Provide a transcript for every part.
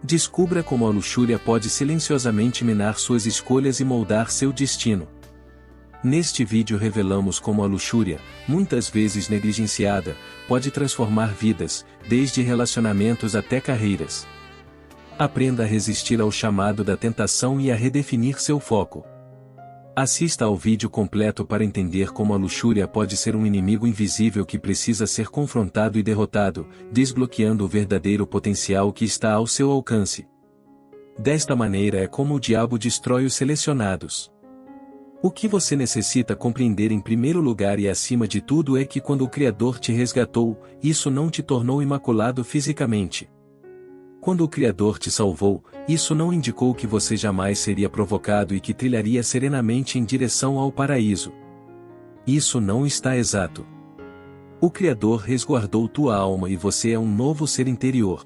Descubra como a luxúria pode silenciosamente minar suas escolhas e moldar seu destino. Neste vídeo revelamos como a luxúria, muitas vezes negligenciada, pode transformar vidas, desde relacionamentos até carreiras. Aprenda a resistir ao chamado da tentação e a redefinir seu foco. Assista ao vídeo completo para entender como a luxúria pode ser um inimigo invisível que precisa ser confrontado e derrotado, desbloqueando o verdadeiro potencial que está ao seu alcance. Desta maneira é como o diabo destrói os selecionados. O que você necessita compreender em primeiro lugar e acima de tudo é que quando o Criador te resgatou, isso não te tornou imaculado fisicamente. Quando o Criador te salvou, isso não indicou que você jamais seria provocado e que trilharia serenamente em direção ao paraíso. Isso não está exato. O Criador resguardou tua alma e você é um novo ser interior.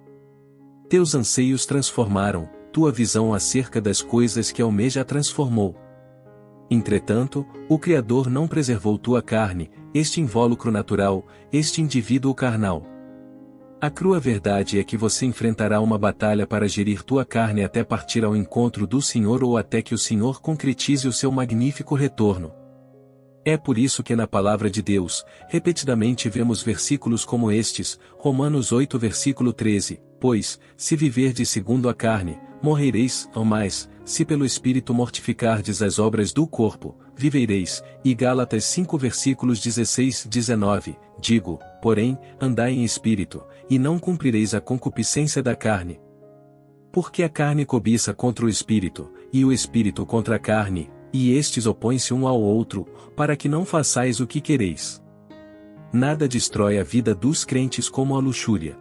Teus anseios transformaram, tua visão acerca das coisas que almeja transformou. Entretanto, o Criador não preservou tua carne, este invólucro natural, este indivíduo carnal. A crua verdade é que você enfrentará uma batalha para gerir tua carne até partir ao encontro do Senhor ou até que o Senhor concretize o seu magnífico retorno. É por isso que na palavra de Deus, repetidamente vemos versículos como estes, Romanos 8 versículo 13, pois, se viverdes segundo a carne, morrereis, ou mais, se pelo Espírito mortificardes as obras do corpo, vivereis, e Gálatas 5 versículos 16, 19, digo, porém, andai em Espírito, e não cumprireis a concupiscência da carne. Porque a carne cobiça contra o Espírito, e o Espírito contra a carne, e estes opõem-se um ao outro, para que não façais o que quereis. Nada destrói a vida dos crentes como a luxúria.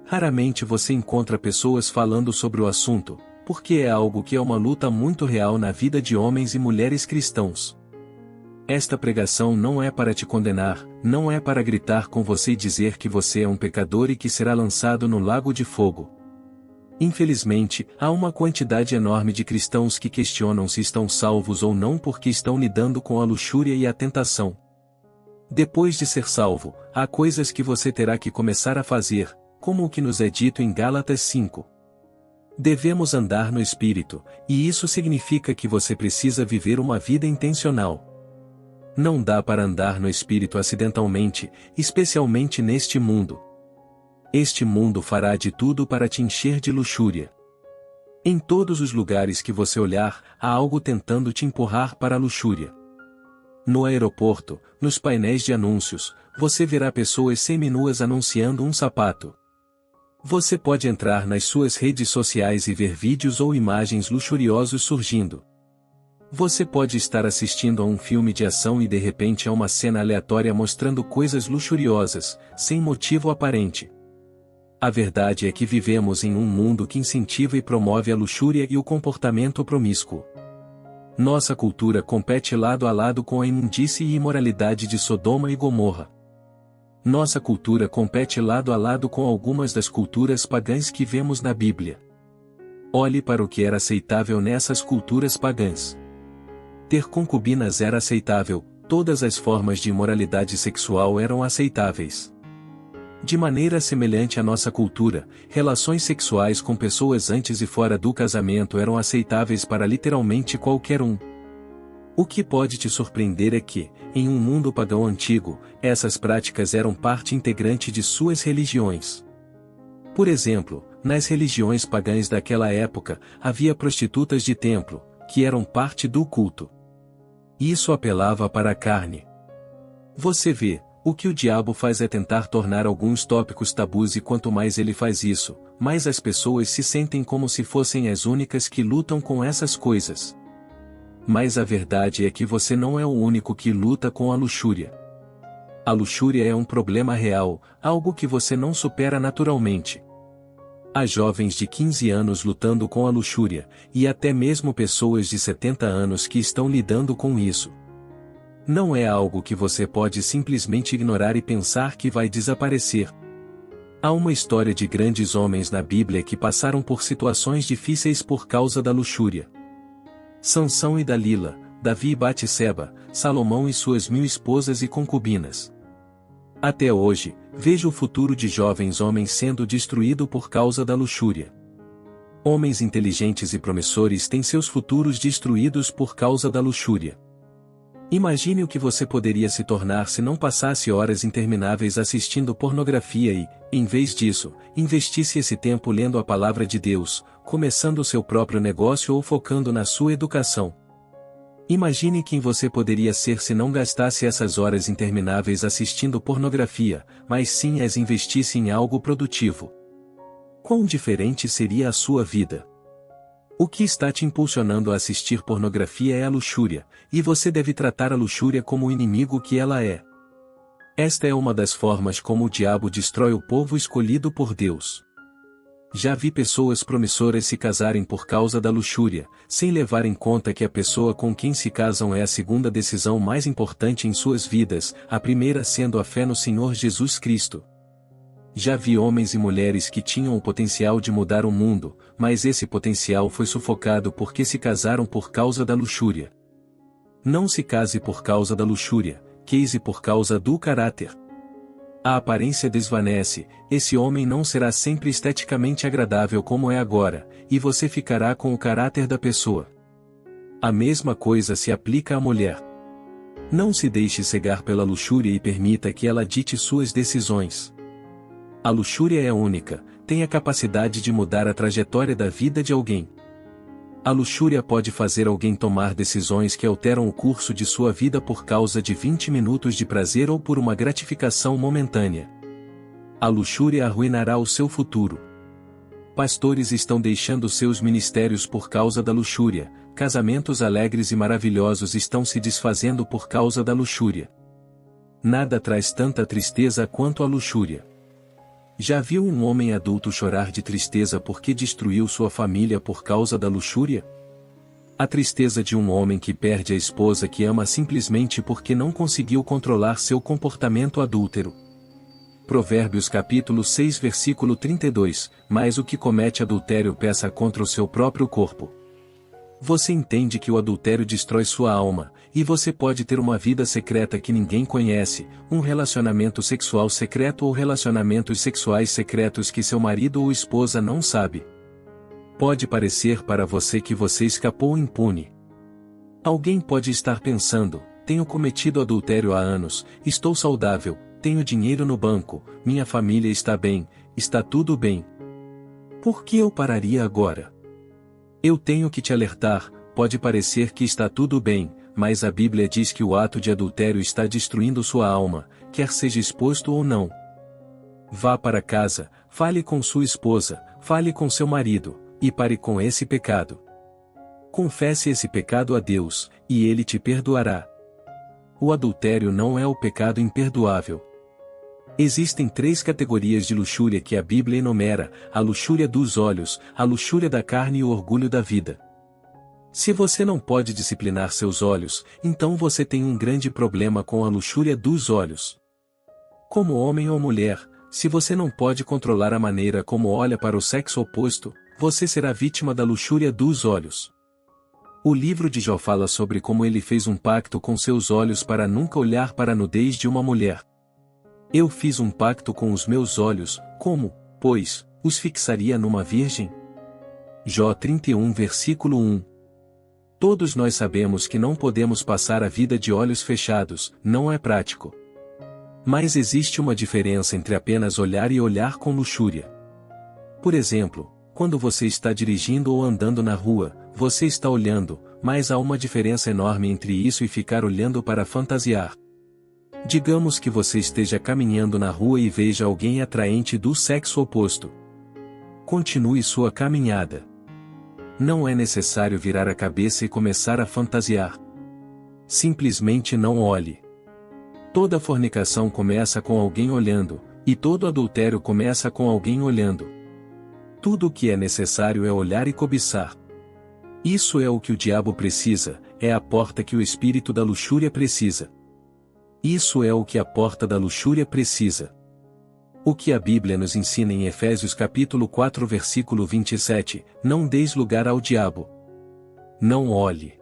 Raramente você encontra pessoas falando sobre o assunto, porque é algo que é uma luta muito real na vida de homens e mulheres cristãos. Esta pregação não é para te condenar, não é para gritar com você e dizer que você é um pecador e que será lançado no lago de fogo. Infelizmente, há uma quantidade enorme de cristãos que questionam se estão salvos ou não porque estão lidando com a luxúria e a tentação. Depois de ser salvo, há coisas que você terá que começar a fazer, como o que nos é dito em Gálatas 5. Devemos andar no Espírito, e isso significa que você precisa viver uma vida intencional. Não dá para andar no Espírito acidentalmente, especialmente neste mundo. Este mundo fará de tudo para te encher de luxúria. Em todos os lugares que você olhar, há algo tentando te empurrar para a luxúria. No aeroporto, nos painéis de anúncios, você verá pessoas seminuas anunciando um sapato. Você pode entrar nas suas redes sociais e ver vídeos ou imagens luxuriosos surgindo. Você pode estar assistindo a um filme de ação e de repente a uma cena aleatória mostrando coisas luxuriosas, sem motivo aparente. A verdade é que vivemos em um mundo que incentiva e promove a luxúria e o comportamento promíscuo. Nossa cultura compete lado a lado com a imundície e imoralidade de Sodoma e Gomorra. Nossa cultura compete lado a lado com algumas das culturas pagãs que vemos na Bíblia. Olhe para o que era aceitável nessas culturas pagãs. Ter concubinas era aceitável, todas as formas de imoralidade sexual eram aceitáveis. De maneira semelhante à nossa cultura, relações sexuais com pessoas antes e fora do casamento eram aceitáveis para literalmente qualquer um. O que pode te surpreender é que, em um mundo pagão antigo, essas práticas eram parte integrante de suas religiões. Por exemplo, nas religiões pagãs daquela época, havia prostitutas de templo, que eram parte do culto. Isso apelava para a carne. Você vê, o que o diabo faz é tentar tornar alguns tópicos tabus e quanto mais ele faz isso, mais as pessoas se sentem como se fossem as únicas que lutam com essas coisas. Mas a verdade é que você não é o único que luta com a luxúria. A luxúria é um problema real, algo que você não supera naturalmente. Há jovens de 15 anos lutando com a luxúria, e até mesmo pessoas de 70 anos que estão lidando com isso. Não é algo que você pode simplesmente ignorar e pensar que vai desaparecer. Há uma história de grandes homens na Bíblia que passaram por situações difíceis por causa da luxúria. Sansão e Dalila, Davi e Batseba, Salomão e suas 1000 esposas e concubinas. Até hoje, vejo o futuro de jovens homens sendo destruído por causa da luxúria. Homens inteligentes e promissores têm seus futuros destruídos por causa da luxúria. Imagine o que você poderia se tornar se não passasse horas intermináveis assistindo pornografia e, em vez disso, investisse esse tempo lendo a palavra de Deus, começando seu próprio negócio ou focando na sua educação. Imagine quem você poderia ser se não gastasse essas horas intermináveis assistindo pornografia, mas sim as investisse em algo produtivo. Quão diferente seria a sua vida? O que está te impulsionando a assistir pornografia é a luxúria, e você deve tratar a luxúria como o inimigo que ela é. Esta é uma das formas como o diabo destrói o povo escolhido por Deus. Já vi pessoas promissoras se casarem por causa da luxúria, sem levar em conta que a pessoa com quem se casam é a segunda decisão mais importante em suas vidas, a primeira sendo a fé no Senhor Jesus Cristo. Já vi homens e mulheres que tinham o potencial de mudar o mundo, mas esse potencial foi sufocado porque se casaram por causa da luxúria. Não se case por causa da luxúria, case por causa do caráter. A aparência desvanece, esse homem não será sempre esteticamente agradável como é agora, e você ficará com o caráter da pessoa. A mesma coisa se aplica à mulher. Não se deixe cegar pela luxúria e permita que ela dite suas decisões. A luxúria é única, tem a capacidade de mudar a trajetória da vida de alguém. A luxúria pode fazer alguém tomar decisões que alteram o curso de sua vida por causa de 20 minutos de prazer ou por uma gratificação momentânea. A luxúria arruinará o seu futuro. Pastores estão deixando seus ministérios por causa da luxúria, casamentos alegres e maravilhosos estão se desfazendo por causa da luxúria. Nada traz tanta tristeza quanto a luxúria. Já viu um homem adulto chorar de tristeza porque destruiu sua família por causa da luxúria? A tristeza de um homem que perde a esposa que ama simplesmente porque não conseguiu controlar seu comportamento adúltero. Provérbios capítulo 6 versículo 32, mas o que comete adultério peca contra o seu próprio corpo. Você entende que o adultério destrói sua alma, e você pode ter uma vida secreta que ninguém conhece, um relacionamento sexual secreto ou relacionamentos sexuais secretos que seu marido ou esposa não sabe. Pode parecer para você que você escapou impune. Alguém pode estar pensando, tenho cometido adultério há anos, estou saudável, tenho dinheiro no banco, minha família está bem, está tudo bem. Por que eu pararia agora? Eu tenho que te alertar, pode parecer que está tudo bem, mas a Bíblia diz que o ato de adultério está destruindo sua alma, quer seja exposto ou não. Vá para casa, fale com sua esposa, fale com seu marido, e pare com esse pecado. Confesse esse pecado a Deus, e Ele te perdoará. O adultério não é o pecado imperdoável. Existem 3 categorias de luxúria que a Bíblia enumera: a luxúria dos olhos, a luxúria da carne e o orgulho da vida. Se você não pode disciplinar seus olhos, então você tem um grande problema com a luxúria dos olhos. Como homem ou mulher, se você não pode controlar a maneira como olha para o sexo oposto, você será vítima da luxúria dos olhos. O livro de Jó fala sobre como ele fez um pacto com seus olhos para nunca olhar para a nudez de uma mulher. Eu fiz um pacto com os meus olhos, como, pois, os fixaria numa virgem? Jó 31 versículo 1. Todos nós sabemos que não podemos passar a vida de olhos fechados, não é prático. Mas existe uma diferença entre apenas olhar e olhar com luxúria. Por exemplo, quando você está dirigindo ou andando na rua, você está olhando, mas há uma diferença enorme entre isso e ficar olhando para fantasiar. Digamos que você esteja caminhando na rua e veja alguém atraente do sexo oposto. Continue sua caminhada. Não é necessário virar a cabeça e começar a fantasiar. Simplesmente não olhe. Toda fornicação começa com alguém olhando, e todo adultério começa com alguém olhando. Tudo o que é necessário é olhar e cobiçar. Isso é o que o diabo precisa, é a porta que o espírito da luxúria precisa. Isso é o que a porta da luxúria precisa. O que a Bíblia nos ensina em Efésios capítulo 4 versículo 27, não deis lugar ao diabo. Não olhe.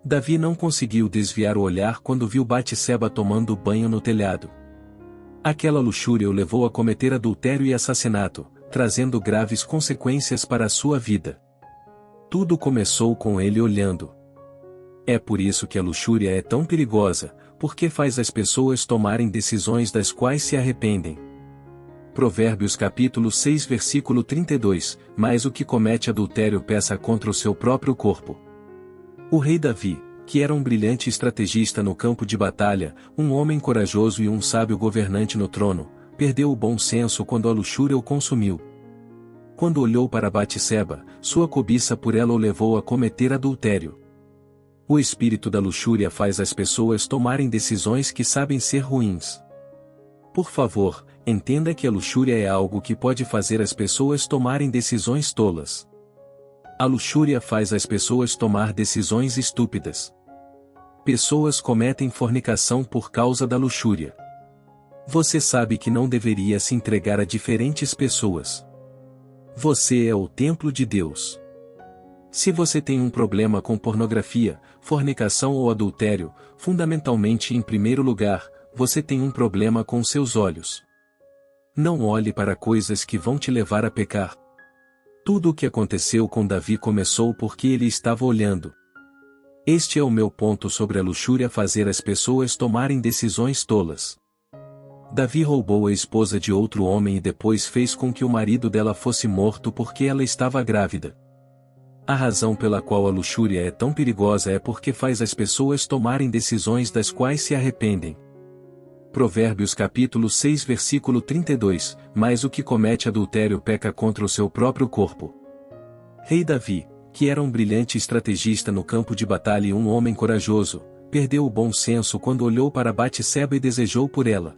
Davi não conseguiu desviar o olhar quando viu Batseba tomando banho no telhado. Aquela luxúria o levou a cometer adultério e assassinato, trazendo graves consequências para a sua vida. Tudo começou com ele olhando. É por isso que a luxúria é tão perigosa, porque faz as pessoas tomarem decisões das quais se arrependem. Provérbios capítulo 6 versículo 32, mas o que comete adultério peca contra o seu próprio corpo. O rei Davi, que era um brilhante estrategista no campo de batalha, um homem corajoso e um sábio governante no trono, perdeu o bom senso quando a luxúria o consumiu. Quando olhou para Batseba, sua cobiça por ela o levou a cometer adultério. O espírito da luxúria faz as pessoas tomarem decisões que sabem ser ruins. Por favor, entenda que a luxúria é algo que pode fazer as pessoas tomarem decisões tolas. A luxúria faz as pessoas tomar decisões estúpidas. Pessoas cometem fornicação por causa da luxúria. Você sabe que não deveria se entregar a diferentes pessoas. Você é o templo de Deus. Se você tem um problema com pornografia, fornicação ou adultério, fundamentalmente em primeiro lugar, você tem um problema com seus olhos. Não olhe para coisas que vão te levar a pecar. Tudo o que aconteceu com Davi começou porque ele estava olhando. Este é o meu ponto sobre a luxúria fazer as pessoas tomarem decisões tolas. Davi roubou a esposa de outro homem e depois fez com que o marido dela fosse morto porque ela estava grávida. A razão pela qual a luxúria é tão perigosa é porque faz as pessoas tomarem decisões das quais se arrependem. Provérbios capítulo 6 versículo 32, mas o que comete adultério peca contra o seu próprio corpo. Rei Davi, que era um brilhante estrategista no campo de batalha e um homem corajoso, perdeu o bom senso quando olhou para Batseba e desejou por ela.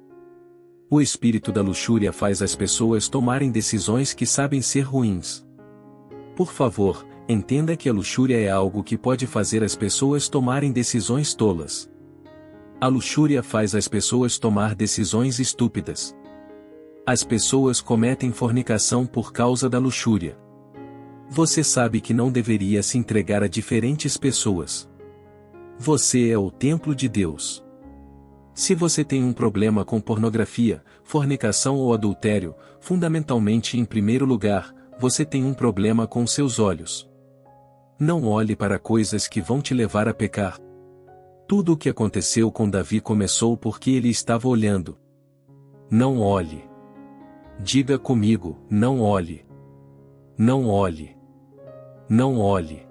O espírito da luxúria faz as pessoas tomarem decisões que sabem ser ruins. Por favor, entenda que a luxúria é algo que pode fazer as pessoas tomarem decisões tolas. A luxúria faz as pessoas tomar decisões estúpidas. As pessoas cometem fornicação por causa da luxúria. Você sabe que não deveria se entregar a diferentes pessoas. Você é o templo de Deus. Se você tem um problema com pornografia, fornicação ou adultério, fundamentalmente em primeiro lugar, você tem um problema com seus olhos. Não olhe para coisas que vão te levar a pecar. Tudo o que aconteceu com Davi começou porque ele estava olhando. Não olhe. Diga comigo, não olhe. Não olhe. Não olhe.